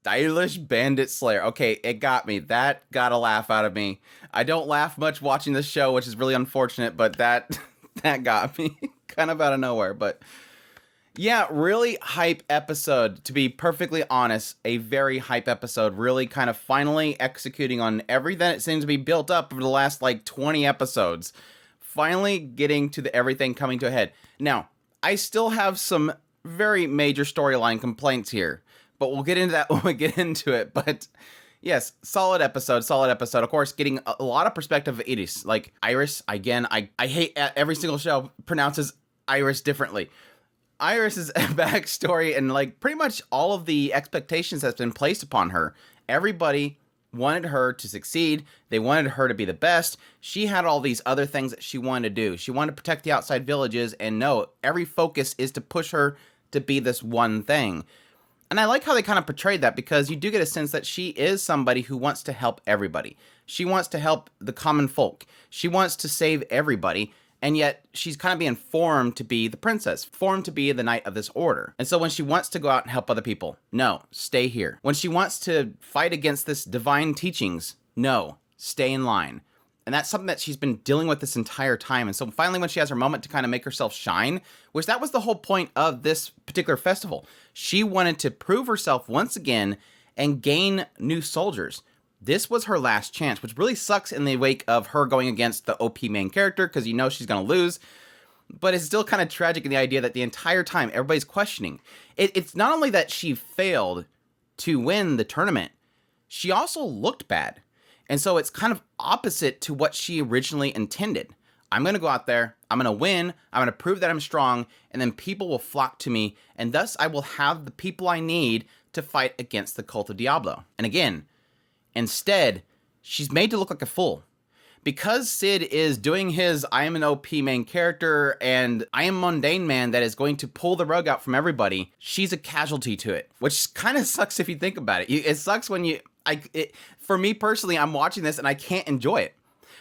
stylish bandit slayer. Okay, it got me. That got a laugh out of me. I don't laugh much watching this show, which is really unfortunate, but that that got me kind of out of nowhere. But yeah, really hype episode, to be perfectly honest. A very hype episode, really kind of finally executing on everything that seems to be built up over the last like 20 episodes. Finally getting to the everything coming to a head. Now, I still have some very major storyline complaints here, but we'll get into that when we get into it. But yes, solid episode, solid episode. Of course, getting a lot of perspective of Iris. Like, Iris, again, I hate every single show pronounces Iris differently. Iris's backstory and like pretty much all of the expectations that's been placed upon her. Everybody wanted her to succeed. They wanted her to be the best. She had all these other things that she wanted to do. She wanted to protect the outside villages, and no, every focus is to push her to be this one thing. And I like how they kind of portrayed that, because you do get a sense that she is somebody who wants to help everybody. She wants to help the common folk. She wants to save everybody. And yet, she's kind of being formed to be the princess, formed to be the knight of this order. And so when she wants to go out and help other people, no, stay here. When she wants to fight against this divine teachings, no, stay in line. And that's something that she's been dealing with this entire time. And so finally, when she has her moment to kind of make herself shine, which that was the whole point of this particular festival, she wanted to prove herself once again and gain new soldiers. This was her last chance, which really sucks in the wake of her going against the OP main character, because you know she's going to lose. But it's still kind of tragic in the idea that the entire time everybody's questioning. It's not only that she failed to win the tournament, she also looked bad. And so it's kind of opposite to what she originally intended. I'm going to go out there, I'm going to win, I'm going to prove that I'm strong, and then people will flock to me, and thus I will have the people I need to fight against the cult of Diablo. And again, instead, she's made to look like a fool. Because Sid is doing his I am an OP main character and I am mundane man that is going to pull the rug out from everybody, she's a casualty to it. Which kind of sucks if you think about it. It sucks when for me personally, I'm watching this and I can't enjoy it.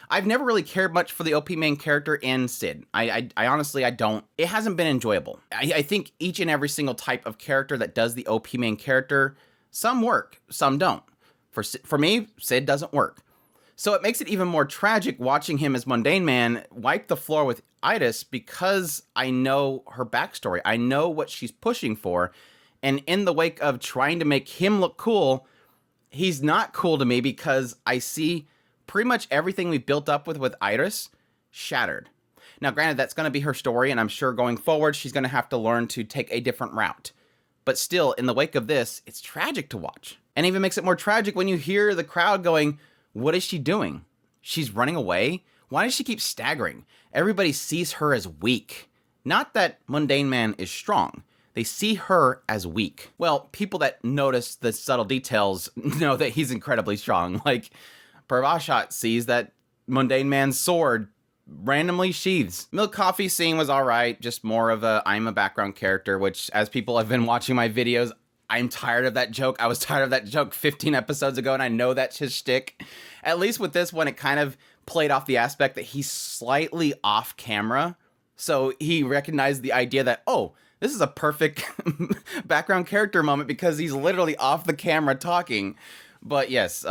I've never really cared much for the OP main character in Sid. I honestly, I don't. It hasn't been enjoyable. I think each and every single type of character that does the OP main character, some work, some don't. For me, Sid doesn't work. So it makes it even more tragic watching him as Mundane Man wipe the floor with Iris, because I know her backstory. I know what she's pushing for. And in the wake of trying to make him look cool, he's not cool to me, because I see pretty much everything we built up with Iris shattered. Now, granted, that's going to be her story, and I'm sure going forward, she's going to have to learn to take a different route. But still, in the wake of this, it's tragic to watch. And even makes it more tragic when you hear the crowd going, what is she doing? She's running away? Why does she keep staggering? Everybody sees her as weak. Not that Mundane Man is strong. They see her as weak. Well, people that notice the subtle details know that he's incredibly strong. Like, Parvashat sees that Mundane Man's sword randomly sheathes. Milk Coffee scene was alright, just more of a I'm a background character, which, as people have been watching my videos, I'm tired of that joke. I was tired of that joke 15 episodes ago, and I know that's his shtick. At least with this one, it kind of played off the aspect that he's slightly off camera. So he recognized the idea that, oh, this is a perfect background character moment, because he's literally off the camera talking. But yes,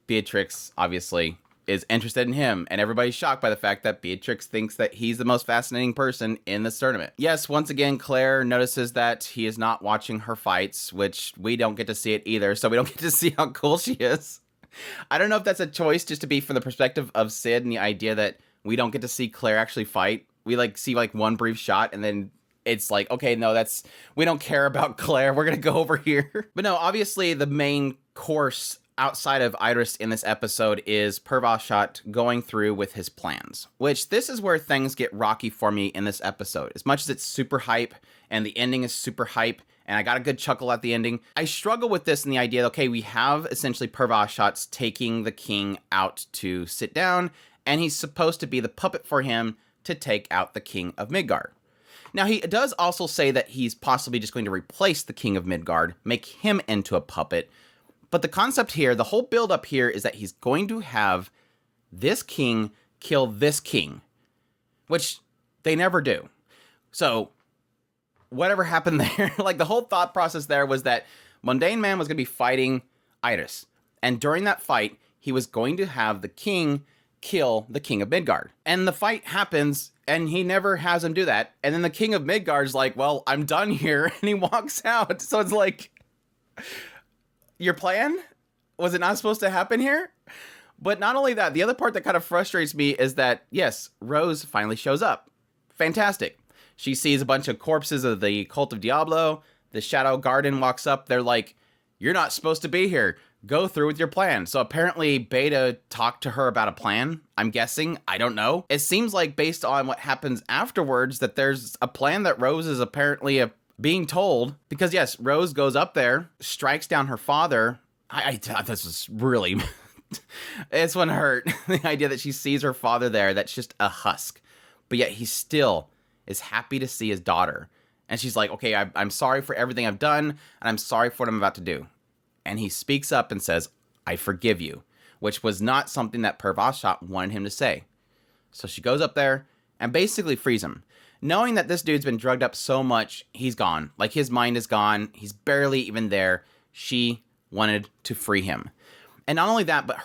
Beatrix, obviously, is interested in him, and everybody's shocked by the fact that Beatrix thinks that he's the most fascinating person in this tournament. Yes, once again, Claire notices that he is not watching her fights, which we don't get to see it either, so we don't get to see how cool she is. I don't know if that's a choice just to be from the perspective of Sid and the idea that we don't get to see Claire actually fight. We see one brief shot, and then it's like, okay, no, we don't care about Claire, we're gonna go over here. But no, obviously the main course outside of Iris in this episode is Parvashat going through with his plans, which this is where things get rocky for me in this episode. As much as it's super hype and the ending is super hype and I got a good chuckle at the ending, I struggle with this in the idea that, okay, we have essentially Parvashat's taking the king out to sit down, and he's supposed to be the puppet for him to take out the king of Midgard. Now, he does also say that he's possibly just going to replace the king of Midgard, make him into a puppet. But the concept here, the whole build-up here, is that he's going to have this king kill this king, which they never do. So, whatever happened there, like the whole thought process there was that Mundane Man was going to be fighting Iris. And during that fight, he was going to have the king kill the king of Midgard. And the fight happens, and he never has him do that. And then the king of Midgard's like, well, I'm done here. And he walks out. So it's like, your plan? Was it not supposed to happen here? But not only that, the other part that kind of frustrates me is that, yes, Rose finally shows up. Fantastic. She sees a bunch of corpses of the Cult of Diablo. The Shadow Garden walks up. They're like, you're not supposed to be here. Go through with your plan. So apparently Beta talked to her about a plan, I'm guessing. I don't know. It seems like based on what happens afterwards that there's a plan that Rose is apparently being told. Because yes, Rose goes up there, strikes down her father. I thought this was really... This one hurt. The idea that she sees her father there, that's just a husk. But yet he still is happy to see his daughter. And she's like, okay, I'm sorry for everything I've done, and I'm sorry for what I'm about to do. And he speaks up and says, I forgive you, which was not something that Pervashat wanted him to say. So she goes up there and basically frees him. Knowing that this dude's been drugged up so much, he's gone. Like, his mind is gone. He's barely even there. She wanted to free him. And not only that, but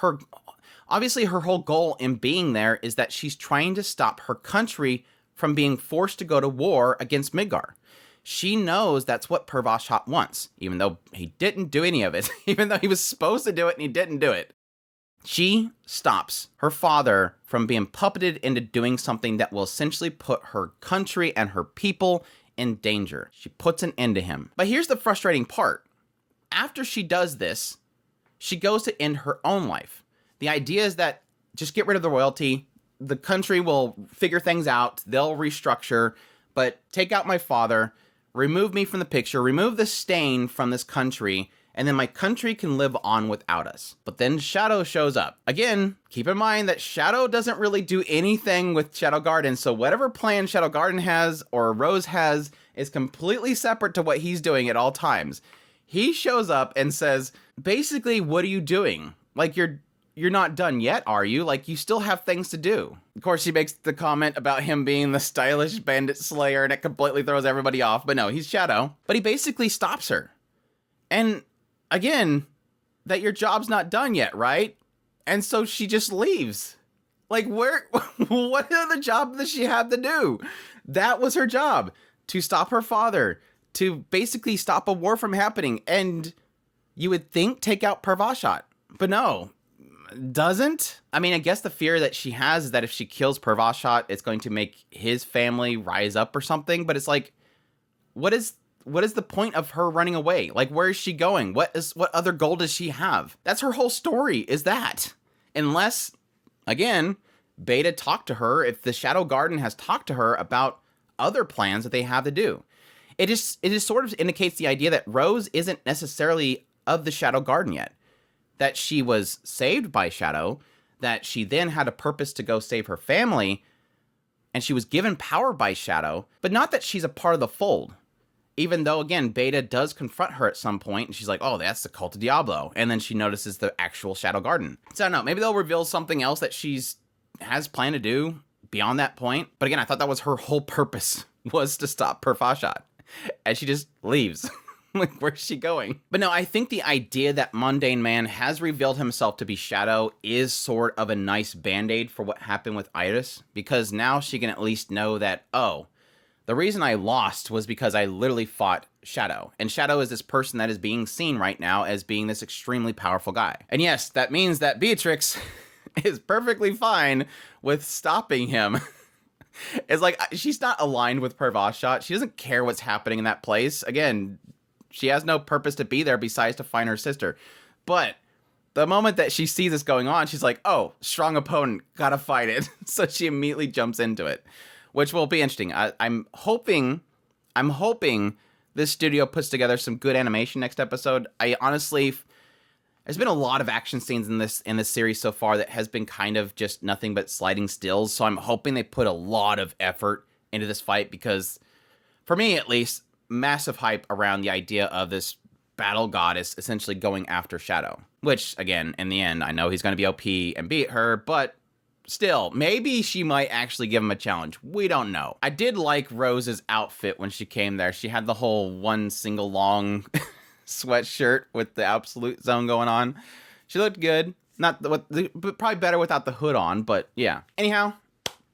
obviously her whole goal in being there is that she's trying to stop her country from being forced to go to war against Midgard. She knows that's what Pervashat wants, even though he didn't do any of it, even though he was supposed to do it and he didn't do it. She stops her father from being puppeted into doing something that will essentially put her country and her people in danger. She puts an end to him. But here's the frustrating part. After she does this, she goes to end her own life. The idea is that just get rid of the royalty. The country will figure things out. They'll restructure. But take out my father. Remove me from the picture. Remove the stain from this country. And then my country can live on without us. But then Shadow shows up. Again, keep in mind that Shadow doesn't really do anything with Shadow Garden. So whatever plan Shadow Garden has or Rose has is completely separate to what he's doing at all times. He shows up and says, basically, what are you doing? Like, you're not done yet, are you? Like, you still have things to do. Of course, she makes the comment about him being the stylish bandit slayer, and it completely throws everybody off. But no, he's Shadow. But he basically stops her. And again, that your job's not done yet, right? And so she just leaves. Like, what other job does she have to do? That was her job, to stop her father, to basically stop a war from happening. And you would think take out Pervashat, but no, doesn't. I mean, I guess the fear that she has is that if she kills Pervashat, it's going to make his family rise up or something. But it's like, what is the point of her running away? Like, where is she going? What other goal does she have? That's her whole story, is that. Unless, again, Beta talked to her, if the Shadow Garden has talked to her about other plans that they have to do. It just sort of indicates the idea that Rose isn't necessarily of the Shadow Garden yet. That she was saved by Shadow, that she then had a purpose to go save her family, and she was given power by Shadow, but not that she's a part of the fold. Even though, again, Beta does confront her at some point, and she's like, oh, that's the Cult of Diablo. And then she notices the actual Shadow Garden. So I don't know, maybe they'll reveal something else that has planned to do beyond that point. But again, I thought that was her whole purpose, was to stop Pervashat. And she just leaves. Like, where's she going? But no, I think the idea that Mundane Man has revealed himself to be Shadow is sort of a nice band-aid for what happened with Iris. Because now she can at least know that, oh, the reason I lost was because I literally fought Shadow. And Shadow is this person that is being seen right now as being this extremely powerful guy. And yes, that means that Beatrix is perfectly fine with stopping him. It's like, she's not aligned with Pervashat. She doesn't care what's happening in that place. Again, she has no purpose to be there besides to find her sister. But the moment that she sees this going on, she's like, oh, strong opponent, gotta fight it. So she immediately jumps into it, which will be interesting. I'm hoping this studio puts together some good animation next episode. I honestly, there's been a lot of action scenes in this series so far that has been kind of just nothing but sliding stills. So I'm hoping they put a lot of effort into this fight because, for me at least, massive hype around the idea of this battle goddess essentially going after Shadow. Which, again, in the end, I know he's going to be OP and beat her, but still, maybe she might actually give him a challenge. We don't know. I did like Rose's outfit when she came there. She had the whole one single long sweatshirt with the absolute zone going on. She looked good. Not but probably better without the hood on, but yeah. Anyhow,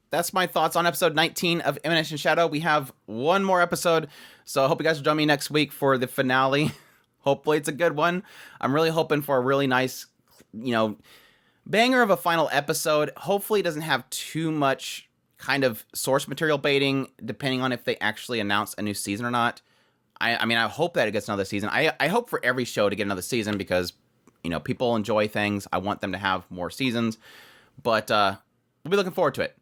that's my thoughts on episode 19 of Eminence and Shadow. We have one more episode, so I hope you guys will join me next week for the finale. Hopefully it's a good one. I'm really hoping for a really nice, banger of a final episode. Hopefully it doesn't have too much kind of source material baiting, depending on if they actually announce a new season or not. I mean, I hope that it gets another season. I hope for every show to get another season because, people enjoy things. I want them to have more seasons. But we'll be looking forward to it.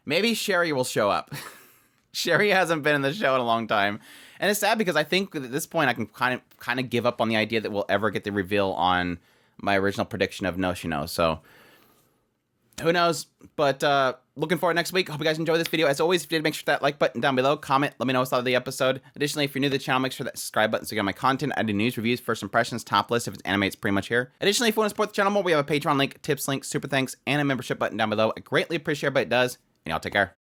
Maybe Sherry will show up. Sherry hasn't been in the show in a long time. And it's sad because I think at this point I can kind of give up on the idea that we'll ever get the reveal on my original prediction of Noshino. So who knows? But looking forward next week. Hope you guys enjoy this video. As always, if you did, make sure that like button down below. Comment. Let me know what's thought of the episode. Additionally, if you're new to the channel, make sure that subscribe button so you get my content. I do news, reviews, first impressions, top list. If it's anime, it's pretty much here. Additionally, if you want to support the channel more, we have a Patreon link, tips link, super thanks, and a membership button down below. I greatly appreciate it, but it does. And y'all take care.